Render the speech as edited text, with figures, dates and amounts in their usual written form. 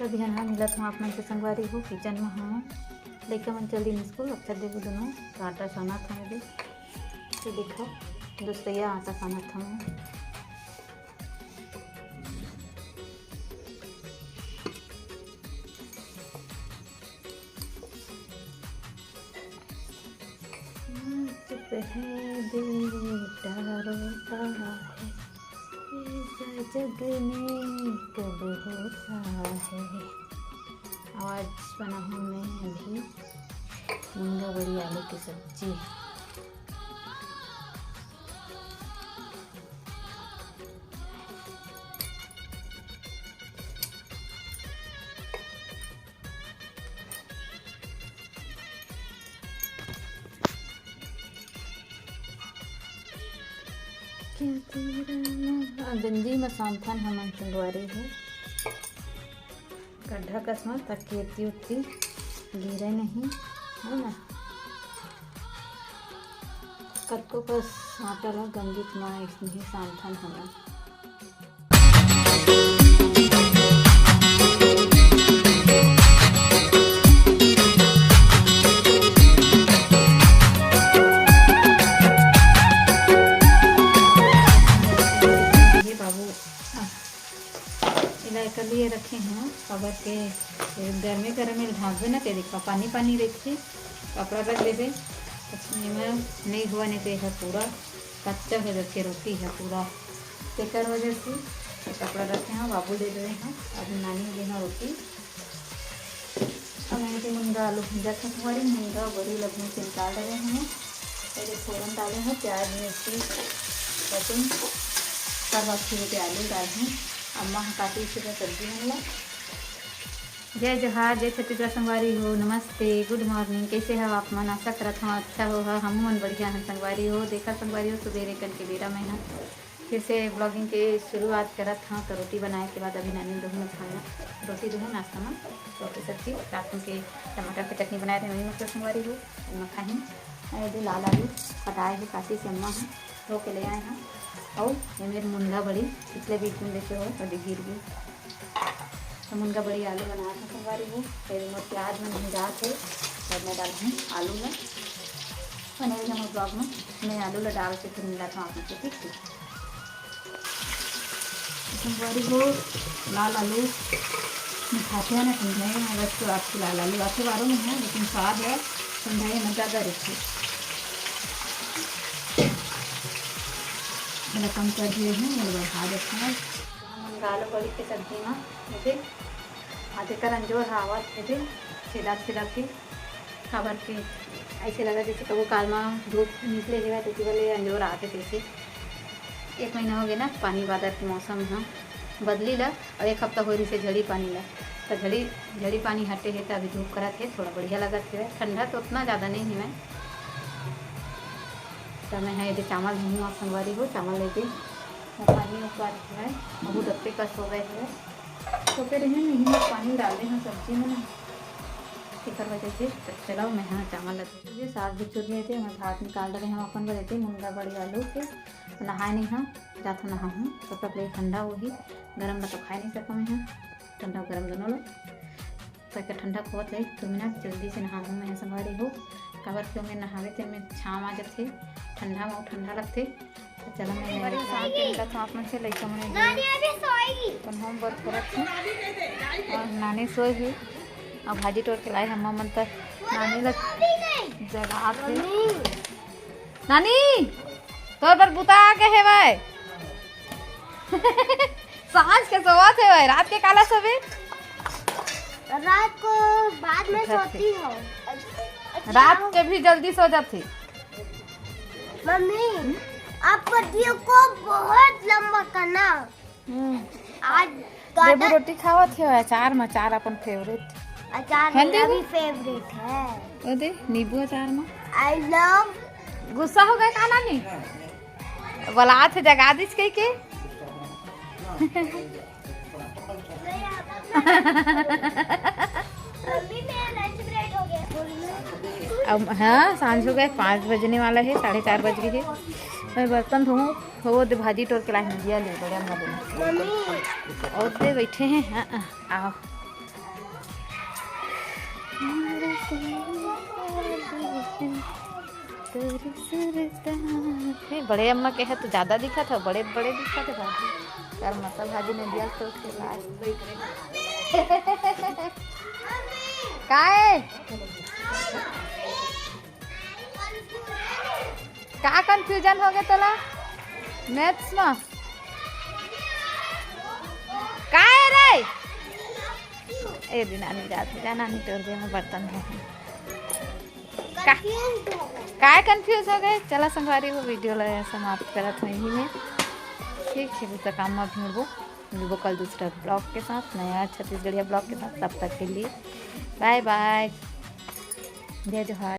तो ध्यान मिलत हूँ आप मन के संगवारी हो किचन में हाँ लैका मन चल दिन स्कूल अक्सर देखो दोनों तो आटा साना था मेरे तो देखो दूसरा आटा साना था मैं चुप है बेटा रोता है जग में कब होता है। आवाज़ बना हूँ मैं अभी मूंगा बड़ी आलू की सब्जी। गंजी में सांथन हमन संगवारी है गड्ढा कसमा ताकि इतनी उतनी गिरे नहीं है ना कत्को कस आटा ला गंजित में इसमें सांथन होना लिए रखे हैं खबर के गर्मे गर्मे ढाँकबे ना ते देखा पानी पानी रखे कपड़ा रख देते में नहीं हुआ नहीं तो पूरा कच्चा हो जाते रोटी है पूरा तेकर वजह से कपड़ा रखे हैं बाबू दे रहे हैं अब नानी देना रोटी अब मैंने मुनगा आलू भूजा था हमारी मुनगा बड़ी लगने से निकाल रहे हैं पहले फोरन डाले हैं प्याज मिर्ची लहसुन सब अच्छी होते आलू डाले हैं अम्मा काटी से सब्जी हमला। जय जोहार जय छत्तीसगढ़ संगवारी हो नमस्ते गुड मॉर्निंग कैसे हो आप मन आशा करत हूँ अच्छा हो हम मन बढ़िया हैं संगवारी हो देखा संगवारी हो सुबेरे कल के बेरा में फिर से ब्लॉगिंग के शुरुआत करत हाँ तो रोटी बनाए के बाद अभी नानी दोनों में खाना रोटी दूँ नाश्ता में रोटी सब्जी रात में के टमाटर की चटनी बनाए थे वही मतलब संगवारी हो खाई ये लाल आलू कटाए है काटी से अम्मा हैं धो के ले आए हैं और ये मेरी मुनगा बड़ी पिछले बीच में देखे हो कभी गिर गई तो मुनगा बड़ी आलू बनाया था संगवारी वो फिर मैं प्याज में भुजा थे और मैं डाल हूँ आलू में बनेगा मैं ब्लॉग में मैं आलू ला डाल के फिर मिला था आप मुझे ठीक है संगवारी वो लाल आलू खाते हैं ना ठंडाई में बस तो आपकी लाल आलू आते बारों में है लेकिन स्वाद है ठंडाई में ज़्यादा रखी मैंने कम कर दिए हैं मेरे बढ़ा देते हैं आलू बड़ी की सब्जी में मुझे आधे का रंजोर हवा थे छिड़ा छिड़ा के खबर के ऐसे लगा जैसे कबो काल में धूप निकले हुआ तो वाले रंजोर आते थे 1 महीना हो गया ना पानी बादल के मौसम हाँ बदली ला और 1 हफ्ता हो रही से झड़ी पानी ला तो झड़ी पानी हटे है तो अभी धूप करा थे थोड़ा बढ़िया लगा थे ठंडा तो उतना ज़्यादा नहीं है तो मैं है यदि चावल हूँ आप संगवारी हो चावल लेके पानी उबाल है बहुत डब्बे का सो गए हैं तो फिर नहीं में पानी डाल दें सब्जी में ना फिकर वजह से चलाओ मैं हाँ चावल लगे मुझे साग भी चुन लिए थे मैं भात निकाल रहे हैं अपन बजे थे मुनगा बड़ी आलू के नहाए नहीं हाँ जाता नहा हूँ तो कपड़े ठंडा वही गर्म ना तो खाए नहीं सका मैं हाँ ठंडा गर्म दोनों लोग तो ठंडा बहुत है तो मैं जल्दी से नहा हूँ मैं संगवारी हो कवर क्यों मैं नहावे थे मैं छाँव आ जाते ठंडा में ठंडा लगते तो चलो मैं आप में से लड़का मैंने होमवर्क करत हूँ और नानी सोई हुई और भाजी तोड़ के लाए हम मन तक नानी लग जगह थे नानी तो पर बुता के है भाई सांझ के सोवा थे भाई रात के काला सोवे रात को बाद में सोती हो रात के भी जल्दी सो जाती मम्मी आप पतियों को बहुत लंबा करना आज देबू रोटी खावा थे अचार में अचार अपन फेवरेट अचार मेरा भी फेवरेट है ओ दे नींबू अचार में आई लव गुस्सा हो गए काना नहीं बोला थे जगा दिस कहीं के अब हाँ सांझ हो गए 5 बजने वाला है 4:30 बज गए है मैं बर्तन धोऊँ हो दे भाजी तोड़ के लाई दिया ले बड़ा मजा और दे बैठे हैं हाँ आओ बड़े अम्मा के है तो ज़्यादा दिखा था, बड़े बड़े दिखा थे भाजी यार। मतलब भाजी ने दिया तो उसके लास्ट का है का कंफ्यूजन हो गया तोला मैथ्स में का है रे? ए दिन नानी जाती जा नानी तोड़ दे में बर्तन है का कंफ्यूज हो गए। चला संगवारी वो वीडियो लगा समाप्त करत नहीं में। ठीक है दूसरा काम में मिलबो कल दूसरा ब्लॉग के साथ, नया छत्तीसगढ़िया ब्लॉग के साथ। तब तक के लिए बाय बाय, जय जोहार।